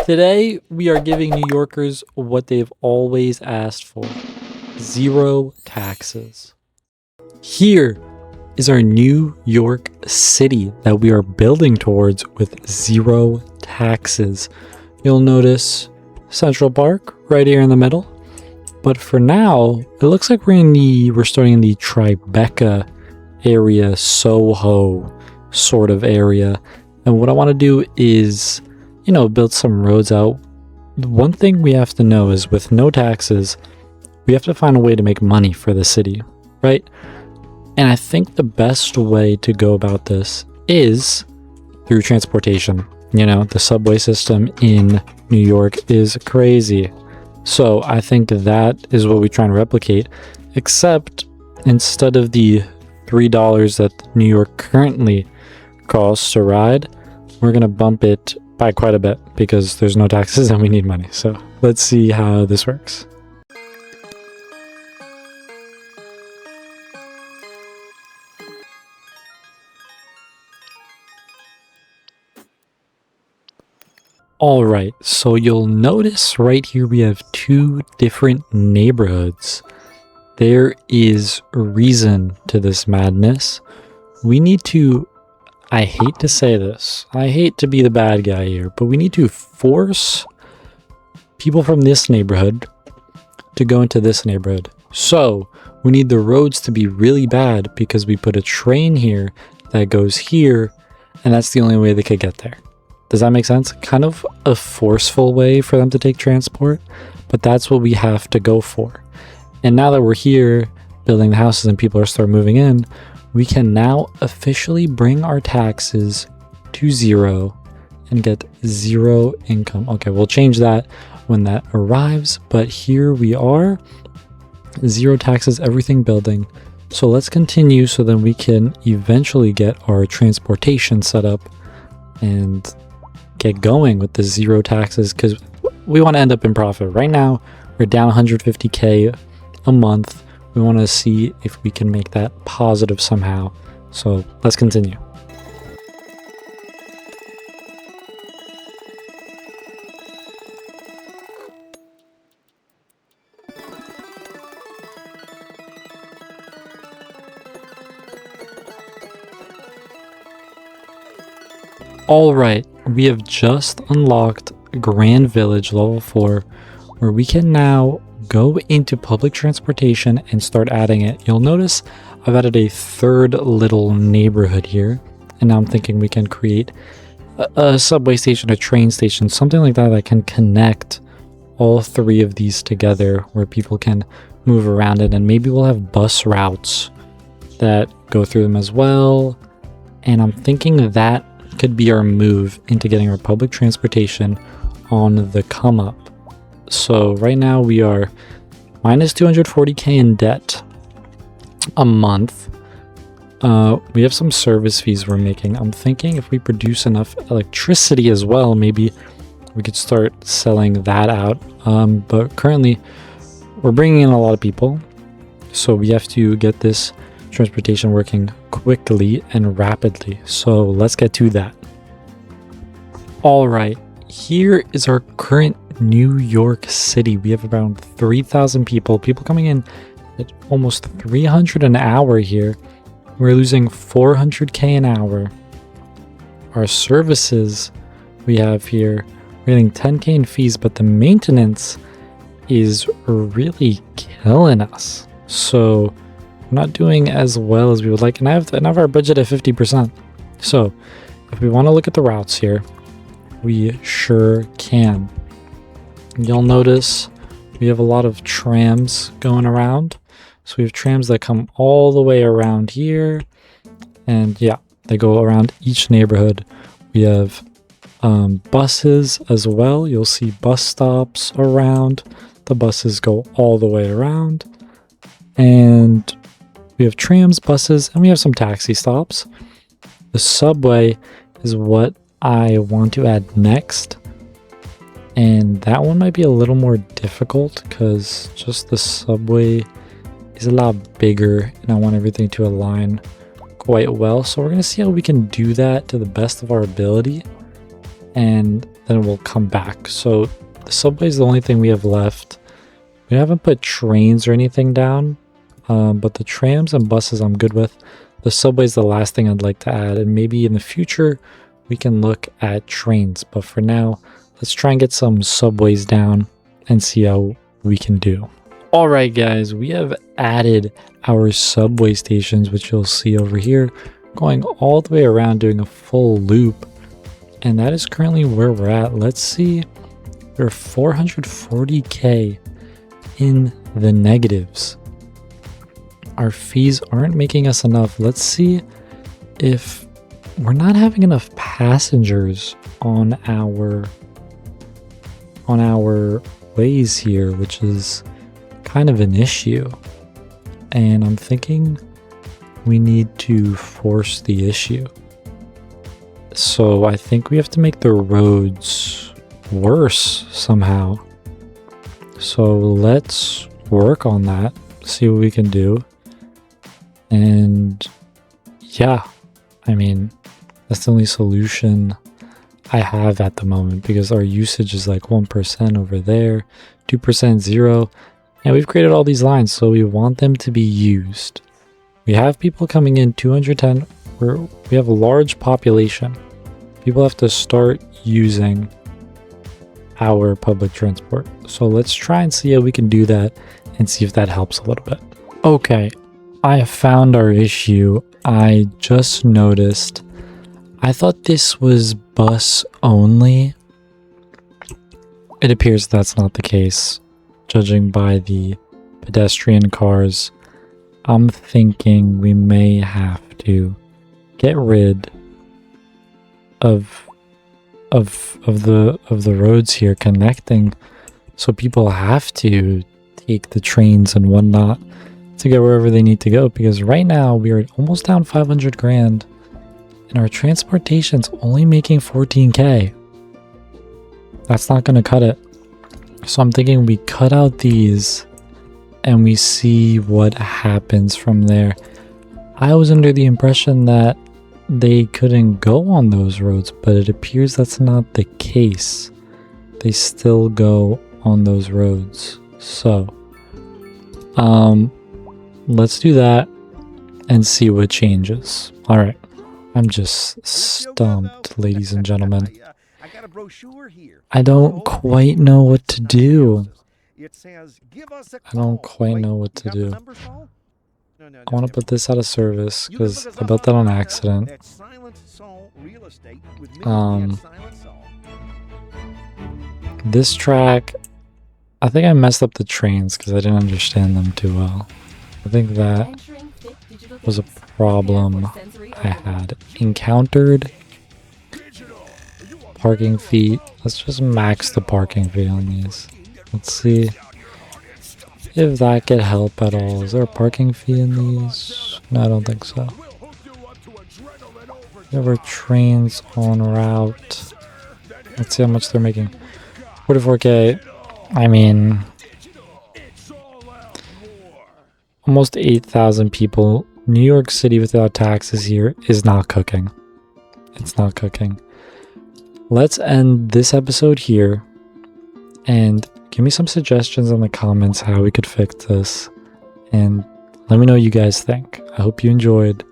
Today, we are giving New Yorkers what they've always asked for: zero taxes. Here is our New York City that we are building towards with zero taxes. You'll notice Central Park right here in the middle. But for now, it looks like we're starting in the Tribeca area, Soho sort of area. And what I want to do is, build some roads out. One thing we have to know is with no taxes, we have to find a way to make money for the city, right? And I think the best way to go about this is through transportation. The subway system in New York is crazy. So I think that is what we try and replicate, except instead of the $3 that New York currently costs to ride, we're going to bump it by quite a bit because there's no taxes and we need money. So let's see how this works. All right, so you'll notice right here we have two different neighborhoods. There is a reason to this madness. We need to, I hate to say this, I hate to be the bad guy here, but we need to force people from this neighborhood to go into this neighborhood. So we need the roads to be really bad because we put a train here that goes here, and that's the only way they could get there. Does that make sense? Kind of a forceful way for them to take transport, but that's what we have to go for. And now that we're here building the houses and people are start moving in, we can now officially bring our taxes to zero and get zero income. Okay, we'll change that when that arrives, but here we are, zero taxes, everything building. So let's continue so then we can eventually get our transportation set up and get going with the zero taxes because we want to end up in profit. Right now, we're down 150K a month. We want to see if we can make that positive somehow. So let's continue. All right, we have just unlocked Grand Village level 4, where we can now go into public transportation and start adding it. You'll notice I've added a third little neighborhood here, and now I'm thinking we can create a subway station, a train station, something like that that can connect all three of these together where people can move around it, and maybe we'll have bus routes that go through them as well. And I'm thinking that could be our move into getting our public transportation on the come up. So right now we are minus 240K in debt a month. We have some service fees we're making. I'm thinking if we produce enough electricity as well, maybe we could start selling that out. But currently we're bringing in a lot of people, so we have to get this transportation working quickly and rapidly. So let's get to that. All right, here is our current New York City. We have around 3,000 people coming in at almost 300 an hour here. We're losing 400K an hour. Our services we have here, we're getting 10K in fees, but the maintenance is really killing us. So we're not doing as well as we would like, and I have our budget at 50%. So if we want to look at the routes here, we sure can. You'll notice we have a lot of trams going around. So we have trams that come all the way around here, and yeah, they go around each neighborhood. We have buses as well. You'll see bus stops around. The buses go all the way around, and we have trams, buses, and we have some taxi stops. The subway is what I want to add next, and that one might be a little more difficult because just the subway is a lot bigger and I want everything to align quite well. So we're going to see how we can do that to the best of our ability. And then we'll come back. So the subway is the only thing we have left. We haven't put trains or anything down, but the trams and buses I'm good with. The subway is the last thing I'd like to add, and maybe in the future we can look at trains. But for now, let's try and get some subways down and see how we can do. Alright guys, we have added our subway stations, which you'll see over here, going all the way around, doing a full loop. And that is currently where we're at. Let's see, we're 440k in the negatives. Our fees aren't making us enough. Let's see if we're not having enough passengers on our ways here, which is kind of an issue. And I'm thinking we need to force the issue. So I think we have to make the roads worse somehow. So let's work on that, see what we can do. And yeah, I mean, that's the only solution I have at the moment, because our usage is like 1% over there, 2%, 0. And we've created all these lines, so we want them to be used. We have people coming in, 210. We have a large population. People have to start using our public transport. So let's try and see how we can do that and see if that helps a little bit. Okay, I have found our issue. I just noticed. I thought this was bus only. It appears that's not the case, judging by the pedestrian cars. I'm thinking we may have to get rid of the roads here connecting, so people have to take the trains and whatnot to get wherever they need to go, because right now we are almost down 500 grand and our transportation's only making 14k. That's not gonna cut it. So I'm thinking we cut out these and we see what happens from there. I was under the impression that they couldn't go on those roads, but it appears that's not the case. They still go on those roads. So let's do that and see what changes. All right, I'm just stumped, ladies and gentlemen. I don't quite know what to do. I don't quite know what to do. I want to put this out of service because I built that on accident. This track, I think I messed up the trains because I didn't understand them too well. I think that was a problem I had encountered. Parking fee. Let's just max the parking fee on these. Let's see if that could help at all. Is there a parking fee in these? No, I don't think so. There were trains on route. Let's see how much they're making. 44k. I mean, almost 8,000 people. New York City without taxes here is not cooking. It's not cooking. Let's end this episode here and give me some suggestions in the comments how we could fix this, and let me know what you guys think. I hope you enjoyed.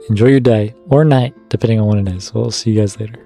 Enjoy your day or night, depending on when it is. We'll see you guys later.